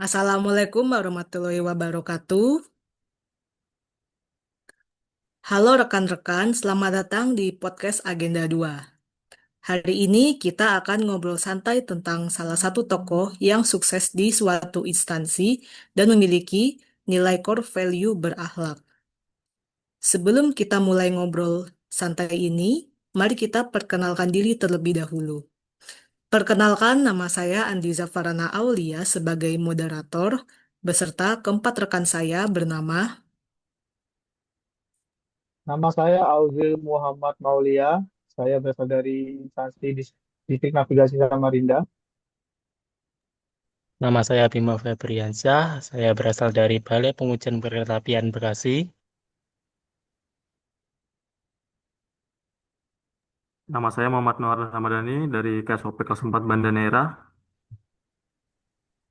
Assalamualaikum warahmatullahi wabarakatuh. Halo rekan-rekan, selamat datang di podcast Agenda 2. Hari ini kita akan ngobrol santai tentang salah satu tokoh yang sukses di suatu instansi dan memiliki nilai core value berakhlak. Sebelum kita mulai ngobrol santai ini, mari kita perkenalkan diri terlebih dahulu. Perkenalkan, nama saya Andi Zafarana Aulia sebagai moderator, beserta keempat rekan saya bernama. Nama saya Auzil Muhammad Maulia. Saya berasal dari instansi Distrik Navigasi Samarinda. Nama saya Bima Febriansyah, saya berasal dari Balai Pengujian Perkeretapian Bekasi. Nama saya Muhammad Nur Ramadhani dari KSOP kelas 4 Banda Neira.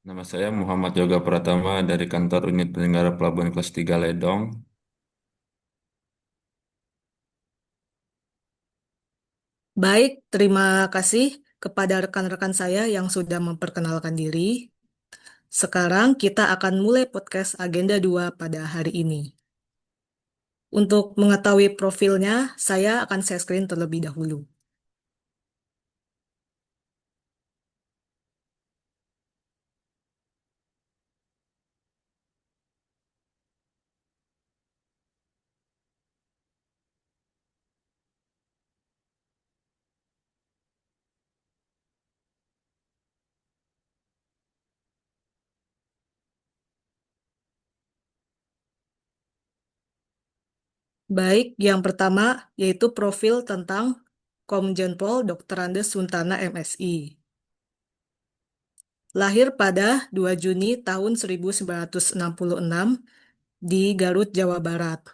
Nama saya Muhammad Yoga Pratama dari Kantor Unit Penyelenggara Pelabuhan Kelas 3 Ledong. Baik, terima kasih kepada rekan-rekan saya yang sudah memperkenalkan diri. Sekarang kita akan mulai podcast Agenda 2 pada hari ini. Untuk mengetahui profilnya, saya akan share screen terlebih dahulu. Baik, yang pertama yaitu profil tentang Komjen Pol Dr. Andes Suntana MSI. Lahir pada 2 Juni tahun 1966 di Garut, Jawa Barat.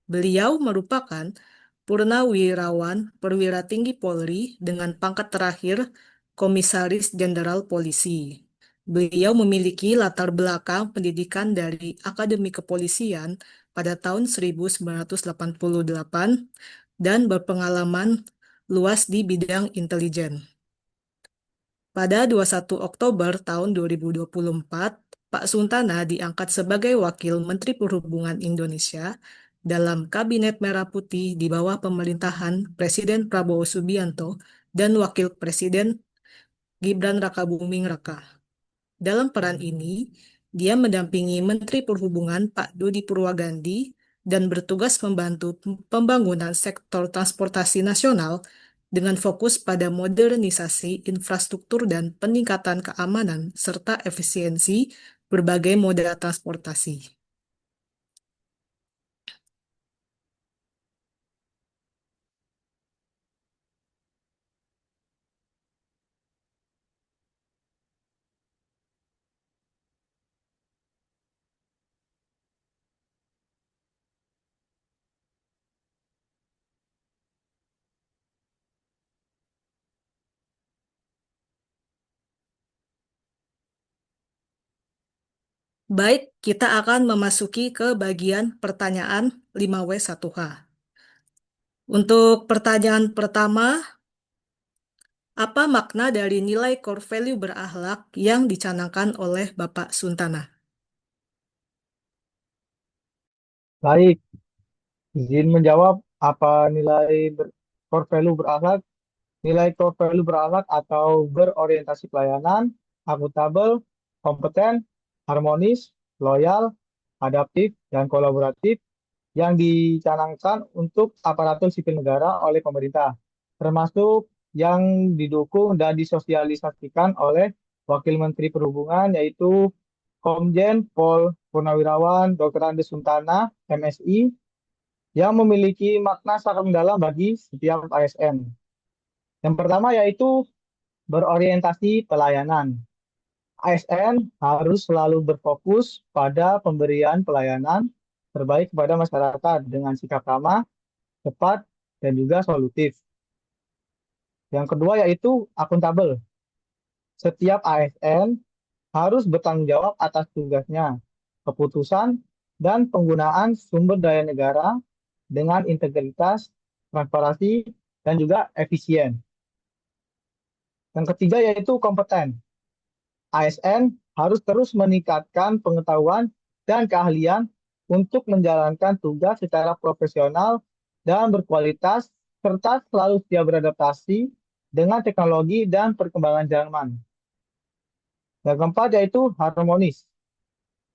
Beliau merupakan purnawirawan perwira tinggi Polri dengan pangkat terakhir Komisaris Jenderal Polisi. Beliau memiliki latar belakang pendidikan dari Akademi Kepolisian pada tahun 1988 dan berpengalaman luas di bidang intelijen. Pada 21 Oktober tahun 2024, Pak Suntana diangkat sebagai Wakil Menteri Perhubungan Indonesia dalam Kabinet Merah Putih di bawah pemerintahan Presiden Prabowo Subianto dan Wakil Presiden Gibran Rakabuming Raka. Dalam peran ini, dia mendampingi Menteri Perhubungan Pak Dodi Purwagandi dan bertugas membantu pembangunan sektor transportasi nasional dengan fokus pada modernisasi infrastruktur dan peningkatan keamanan serta efisiensi berbagai moda transportasi. Baik, kita akan memasuki ke bagian pertanyaan 5W1H. Untuk pertanyaan pertama, apa makna dari nilai core value berakhlak yang dicanangkan oleh Bapak Suntana? Baik, izin menjawab apa core value berakhlak. Nilai core value berakhlak atau berorientasi pelayanan, akuntabel, kompeten, harmonis, loyal, adaptif, dan kolaboratif yang dicanangkan untuk aparatur sipil negara oleh pemerintah, termasuk yang didukung dan disosialisasikan oleh Wakil Menteri Perhubungan yaitu Komjen Pol Purnawirawan Dr. Andes Suntana, MSI, yang memiliki makna sangat mendalam bagi setiap ASN. Yang pertama yaitu berorientasi pelayanan. ASN harus selalu berfokus pada pemberian pelayanan terbaik kepada masyarakat dengan sikap ramah, cepat, dan juga solutif. Yang kedua yaitu akuntabel. Setiap ASN harus bertanggung jawab atas tugasnya, keputusan, dan penggunaan sumber daya negara dengan integritas, transparansi, dan juga efisien. Yang ketiga yaitu kompeten. ASN harus terus meningkatkan pengetahuan dan keahlian untuk menjalankan tugas secara profesional dan berkualitas, serta selalu siap beradaptasi dengan teknologi dan perkembangan zaman. Yang keempat yaitu harmonis.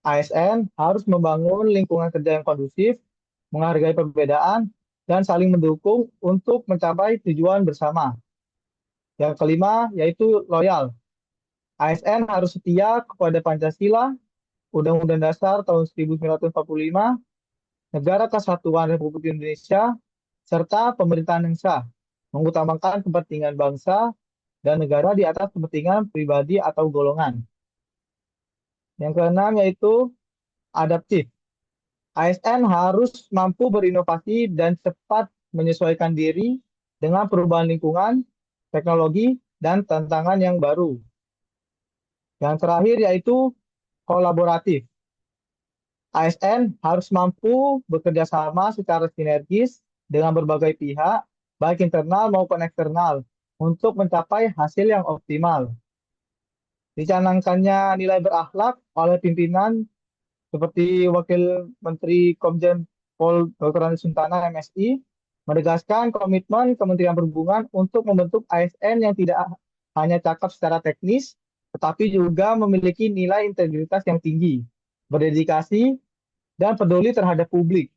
ASN harus membangun lingkungan kerja yang kondusif, menghargai perbedaan, dan saling mendukung untuk mencapai tujuan bersama. Yang kelima yaitu loyal. ASN harus setia kepada Pancasila, Undang-Undang Dasar tahun 1945, Negara Kesatuan Republik Indonesia, serta pemerintahan yang sah, mengutamakan kepentingan bangsa dan negara di atas kepentingan pribadi atau golongan. Yang keenam yaitu adaptif. ASN harus mampu berinovasi dan cepat menyesuaikan diri dengan perubahan lingkungan, teknologi, dan tantangan yang baru. Yang terakhir yaitu kolaboratif. ASN harus mampu bekerja sama secara sinergis dengan berbagai pihak, baik internal maupun eksternal, untuk mencapai hasil yang optimal. Dicanangkannya nilai berakhlak oleh pimpinan seperti Wakil Menteri Komjen Pol Dr. Andes Suntana MSI, menegaskan komitmen Kementerian Perhubungan untuk membentuk ASN yang tidak hanya cakap secara teknis, tetapi juga memiliki nilai integritas yang tinggi, berdedikasi, dan peduli terhadap publik,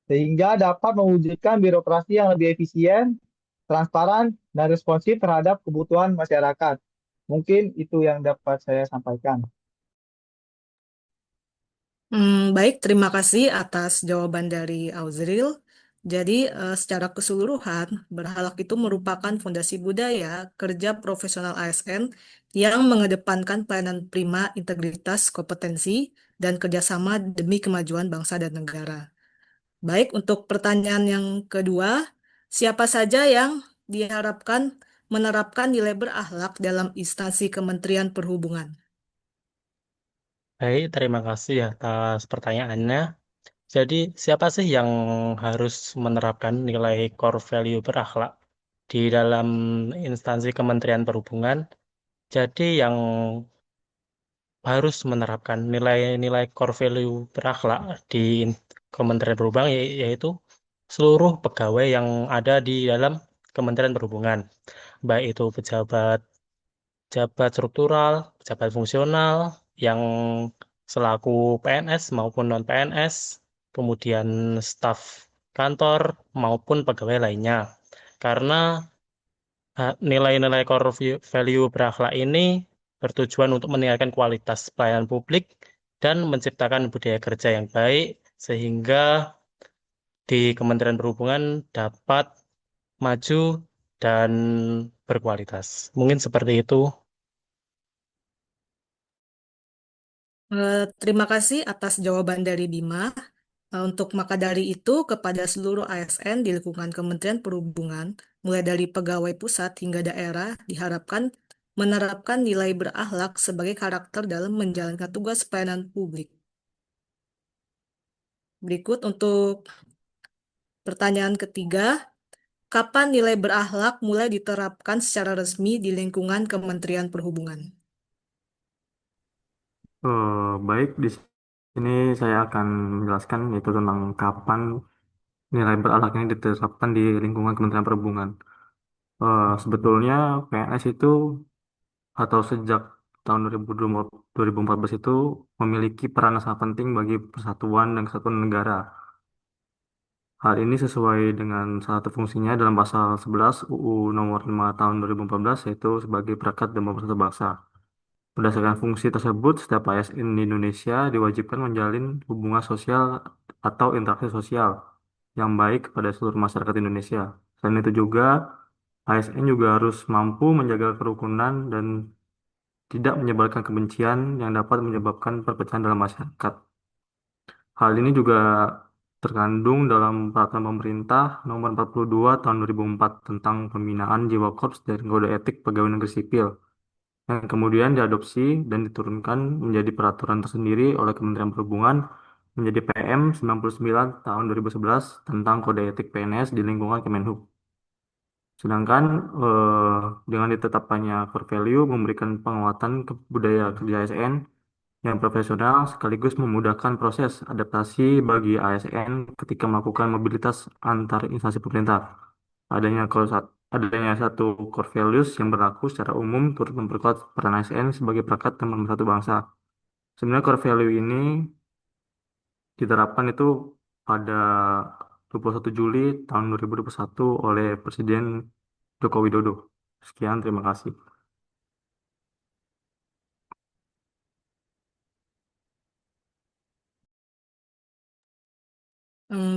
sehingga dapat mewujudkan birokrasi yang lebih efisien, transparan, dan responsif terhadap kebutuhan masyarakat. Mungkin itu yang dapat saya sampaikan. Baik, terima kasih atas jawaban dari Auzril. Jadi, secara keseluruhan, berhalak itu merupakan fondasi budaya kerja profesional ASN yang mengedepankan pelayanan prima, integritas, kompetensi, dan kerjasama demi kemajuan bangsa dan negara. Baik, untuk pertanyaan yang kedua, siapa saja yang diharapkan menerapkan nilai berakhlak dalam instansi Kementerian Perhubungan? Baik, terima kasih atas pertanyaannya. Jadi, siapa sih yang harus menerapkan nilai core value berakhlak di dalam instansi Kementerian Perhubungan? Jadi, yang harus menerapkan nilai-nilai core value berakhlak di Kementerian Perhubungan yaitu seluruh pegawai yang ada di dalam Kementerian Perhubungan, baik itu pejabat pejabat struktural, pejabat fungsional yang selaku PNS maupun non-PNS, kemudian staf kantor maupun pegawai lainnya. Karena nilai-nilai core value berakhlak ini bertujuan untuk meningkatkan kualitas pelayanan publik dan menciptakan budaya kerja yang baik sehingga di Kementerian Perhubungan dapat maju dan berkualitas. Mungkin seperti itu. Terima kasih atas jawaban dari Bima. Untuk maka dari itu, kepada seluruh ASN di lingkungan Kementerian Perhubungan, mulai dari pegawai pusat hingga daerah, diharapkan menerapkan nilai berakhlak sebagai karakter dalam menjalankan tugas pelayanan publik. Berikut untuk pertanyaan ketiga, kapan nilai berakhlak mulai diterapkan secara resmi di lingkungan Kementerian Perhubungan? Baik, di sini saya akan menjelaskan itu tentang kapan nilai berakhlak ini diterapkan di lingkungan Kementerian Perhubungan. Sebetulnya PNS itu atau sejak tahun 2014 itu memiliki peran yang sangat penting bagi persatuan dan kesatuan negara. Hal ini sesuai dengan salah satu fungsinya dalam pasal 11 UU Nomor 5 Tahun 2014 yaitu sebagai perekat dan pemersatu bangsa. Berdasarkan fungsi tersebut, setiap ASN di Indonesia diwajibkan menjalin hubungan sosial atau interaksi sosial yang baik kepada seluruh masyarakat Indonesia. Selain itu juga, ASN juga harus mampu menjaga kerukunan dan tidak menyebarkan kebencian yang dapat menyebabkan perpecahan dalam masyarakat. Hal ini juga terkandung dalam Peraturan Pemerintah Nomor 42 Tahun 2004 tentang pembinaan jiwa korps dan kode etik pegawai negeri sipil, yang kemudian diadopsi dan diturunkan menjadi peraturan tersendiri oleh Kementerian Perhubungan menjadi PM 99 tahun 2011 tentang kode etik PNS di lingkungan Kemenhub. Sedangkan dengan ditetapkannya core value memberikan penguatan ke budaya kerja ASN yang profesional sekaligus memudahkan proses adaptasi bagi ASN ketika melakukan mobilitas antar instansi pemerintah. Adanya satu core values yang berlaku secara umum turut memperkuat peran ASN sebagai perangkat dan pemersatu bangsa. Sebenarnya core value ini diterapkan itu pada 21 Juli tahun 2021 oleh Presiden Joko Widodo. Sekian, terima kasih.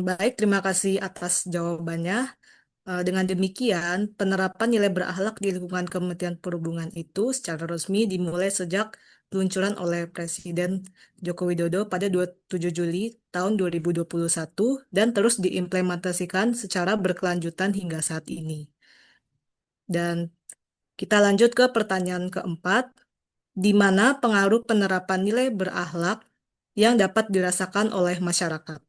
Baik, terima kasih atas jawabannya. Dengan demikian, penerapan nilai berakhlak di lingkungan Kementerian Perhubungan itu secara resmi dimulai sejak peluncuran oleh Presiden Joko Widodo pada 27 Juli tahun 2021 dan terus diimplementasikan secara berkelanjutan hingga saat ini. Dan kita lanjut ke pertanyaan keempat, di mana pengaruh penerapan nilai berakhlak yang dapat dirasakan oleh masyarakat?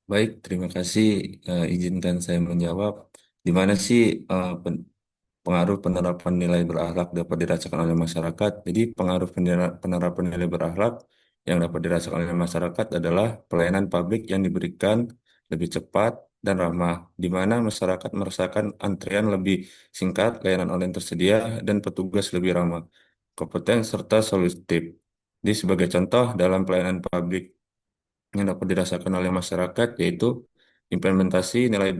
Baik, terima kasih. Izinkan saya menjawab. Di mana sih pengaruh penerapan nilai berakhlak dapat dirasakan oleh masyarakat? Jadi, pengaruh penerapan nilai berakhlak yang dapat dirasakan oleh masyarakat adalah pelayanan publik yang diberikan lebih cepat dan ramah, di mana masyarakat merasakan antrian lebih singkat, layanan online tersedia, dan petugas lebih ramah, kompeten, serta solutif. Jadi, sebagai contoh, dalam pelayanan publik yang dapat dirasakan oleh masyarakat yaitu implementasi nilai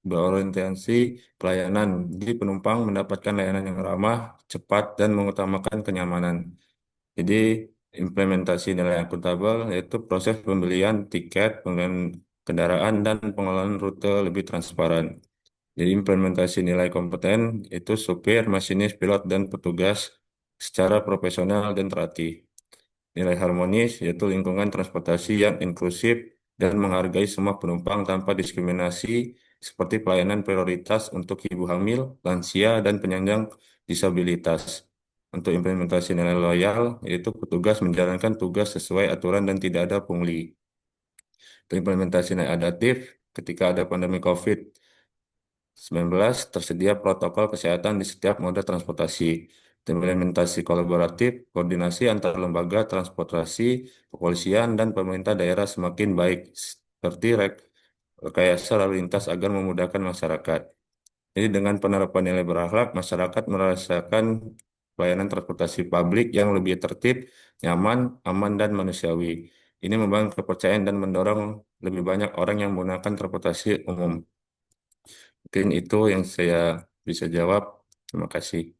berorientasi pelayanan. Jadi penumpang mendapatkan layanan yang ramah, cepat, dan mengutamakan kenyamanan. Jadi implementasi nilai akuntabel yaitu proses pembelian tiket, pembelian kendaraan, dan pengelolaan rute lebih transparan. Jadi implementasi nilai kompeten itu supir, masinis, pilot, dan petugas secara profesional dan terlatih. Nilai harmonis yaitu lingkungan transportasi yang inklusif dan menghargai semua penumpang tanpa diskriminasi seperti pelayanan prioritas untuk ibu hamil, lansia, dan penyandang disabilitas. Untuk implementasi nilai loyal, yaitu petugas menjalankan tugas sesuai aturan dan tidak ada pungli. Untuk implementasi nilai adaptif, ketika ada pandemi COVID-19, tersedia protokol kesehatan di setiap moda transportasi. Implementasi kolaboratif, koordinasi antar lembaga transportasi, kepolisian, dan pemerintah daerah semakin baik, seperti rekayasa lalu lintas agar memudahkan masyarakat. Jadi dengan penerapan nilai berakhlak, masyarakat merasakan pelayanan transportasi publik yang lebih tertib, nyaman, aman, dan manusiawi. Ini membangun kepercayaan dan mendorong lebih banyak orang yang menggunakan transportasi umum. Mungkin itu yang saya bisa jawab. Terima kasih.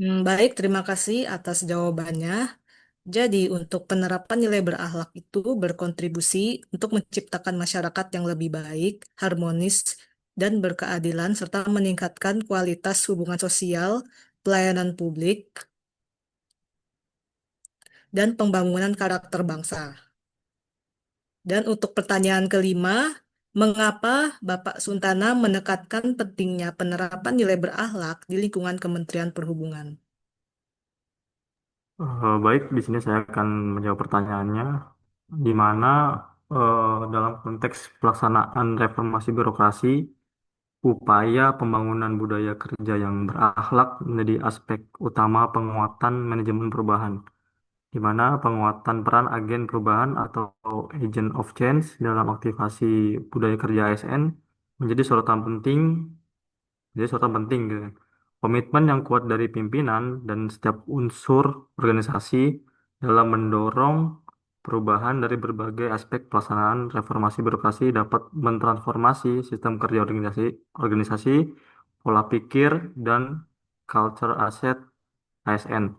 Baik, terima kasih atas jawabannya. Jadi, untuk penerapan nilai berakhlak itu berkontribusi untuk menciptakan masyarakat yang lebih baik, harmonis, dan berkeadilan, serta meningkatkan kualitas hubungan sosial, pelayanan publik, dan pembangunan karakter bangsa. Dan untuk pertanyaan kelima, mengapa Bapak Suntana menekankan pentingnya penerapan nilai berakhlak di lingkungan Kementerian Perhubungan? Baik, di sini saya akan menjawab pertanyaannya, di mana dalam konteks pelaksanaan reformasi birokrasi, upaya pembangunan budaya kerja yang berakhlak menjadi aspek utama penguatan manajemen perubahan, di mana penguatan peran agen perubahan atau agent of change dalam aktivasi budaya kerja ASN menjadi sorotan penting jadi sorotan penting gitu kan. Komitmen yang kuat dari pimpinan dan setiap unsur organisasi dalam mendorong perubahan dari berbagai aspek pelaksanaan reformasi birokrasi dapat mentransformasi sistem kerja organisasi, pola pikir, dan culture aset ASN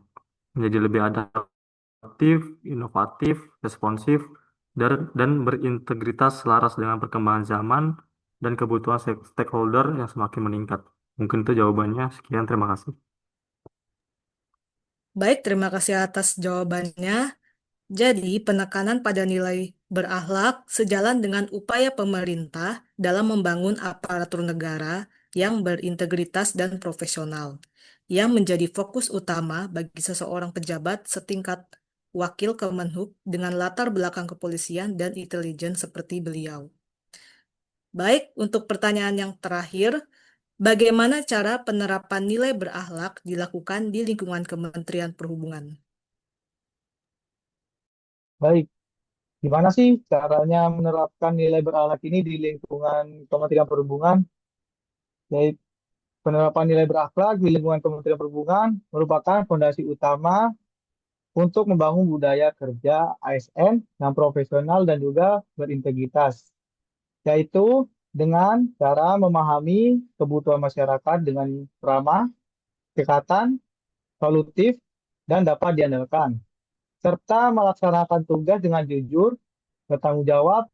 menjadi lebih adaptif, inovatif, responsif, dan berintegritas selaras dengan perkembangan zaman dan kebutuhan stakeholder yang semakin meningkat. Mungkin itu jawabannya. Sekian, terima kasih. Baik, terima kasih atas jawabannya. Jadi, penekanan pada nilai berakhlak sejalan dengan upaya pemerintah dalam membangun aparatur negara yang berintegritas dan profesional, yang menjadi fokus utama bagi seseorang pejabat setingkat wakil Kemenhub dengan latar belakang kepolisian dan intelijen seperti beliau. Baik, untuk pertanyaan yang terakhir, bagaimana cara penerapan nilai berakhlak dilakukan di lingkungan Kementerian Perhubungan? Baik, gimana sih caranya menerapkan nilai berakhlak ini di lingkungan Kementerian Perhubungan? Yaitu penerapan nilai berakhlak di lingkungan Kementerian Perhubungan merupakan fondasi utama untuk membangun budaya kerja ASN yang profesional dan juga berintegritas, yaitu dengan cara memahami kebutuhan masyarakat dengan ramah, dekatan, solutif, dan dapat diandalkan, serta melaksanakan tugas dengan jujur, bertanggung jawab,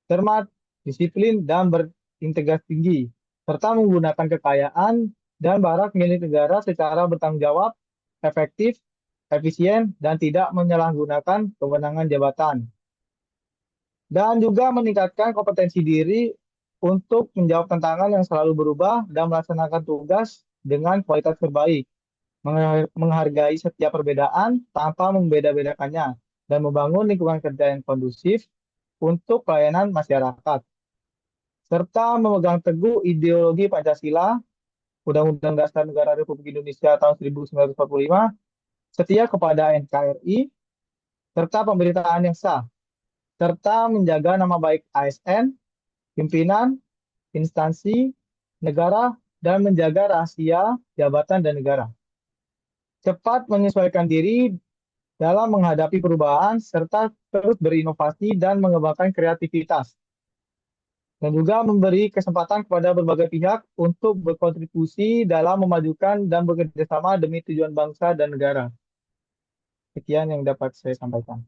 cermat, disiplin, dan berintegritas tinggi, serta menggunakan kekayaan dan barang milik negara secara bertanggung jawab, efektif, efisien, dan tidak menyalahgunakan kewenangan jabatan. Dan juga meningkatkan kompetensi diri untuk menjawab tantangan yang selalu berubah dan melaksanakan tugas dengan kualitas terbaik, menghargai setiap perbedaan tanpa membeda-bedakannya, dan membangun lingkungan kerja yang kondusif untuk pelayanan masyarakat, serta memegang teguh ideologi Pancasila, Undang-Undang Dasar Negara Republik Indonesia tahun 1945, setia kepada NKRI, serta pemerintahan yang sah, serta menjaga nama baik ASN, pimpinan, instansi, negara, dan menjaga rahasia jabatan dan negara. Cepat menyesuaikan diri dalam menghadapi perubahan, serta terus berinovasi dan mengembangkan kreativitas, dan juga memberi kesempatan kepada berbagai pihak untuk berkontribusi dalam memajukan dan bekerjasama demi tujuan bangsa dan negara. Sekian yang dapat saya sampaikan.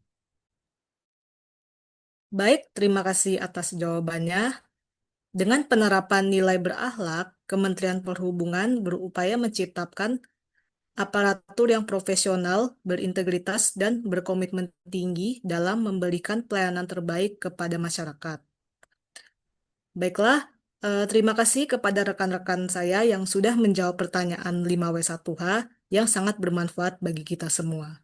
Baik, terima kasih atas jawabannya. Dengan penerapan nilai berakhlak, Kementerian Perhubungan berupaya menciptakan aparatur yang profesional, berintegritas, dan berkomitmen tinggi dalam memberikan pelayanan terbaik kepada masyarakat. Baiklah, terima kasih kepada rekan-rekan saya yang sudah menjawab pertanyaan 5W1H yang sangat bermanfaat bagi kita semua.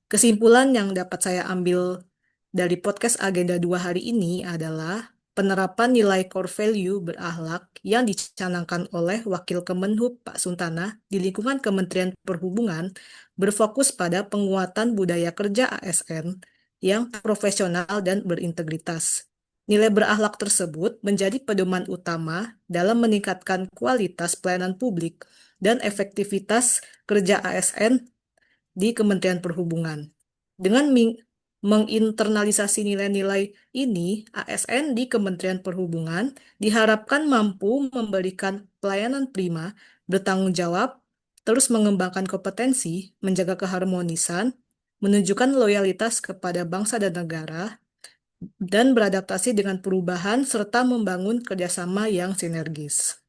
Kesimpulan yang dapat saya ambil dari podcast Agenda 2 hari ini adalah penerapan nilai core value berakhlak yang dicanangkan oleh Wakil Kemenhub Pak Suntana di lingkungan Kementerian Perhubungan berfokus pada penguatan budaya kerja ASN yang profesional dan berintegritas. Nilai berakhlak tersebut menjadi pedoman utama dalam meningkatkan kualitas pelayanan publik dan efektivitas kerja ASN di Kementerian Perhubungan. Dengan menginternalisasi nilai-nilai ini, ASN di Kementerian Perhubungan diharapkan mampu memberikan pelayanan prima, bertanggung jawab, terus mengembangkan kompetensi, menjaga keharmonisan, menunjukkan loyalitas kepada bangsa dan negara, dan beradaptasi dengan perubahan serta membangun kerjasama yang sinergis.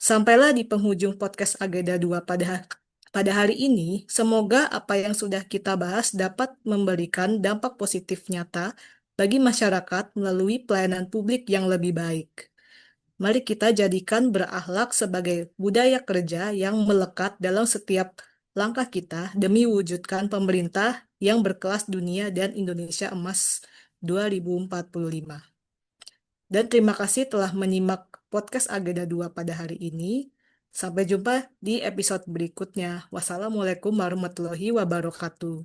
Sampailah di penghujung podcast Agenda 2 pada hari ini. Semoga apa yang sudah kita bahas dapat memberikan dampak positif nyata bagi masyarakat melalui pelayanan publik yang lebih baik. Mari kita jadikan berakhlak sebagai budaya kerja yang melekat dalam setiap langkah kita demi wujudkan pemerintah yang berkelas dunia dan Indonesia Emas 2045. Dan terima kasih telah menyimak podcast Agenda 2 pada hari ini. Sampai jumpa di episode berikutnya. Wassalamualaikum warahmatullahi wabarakatuh.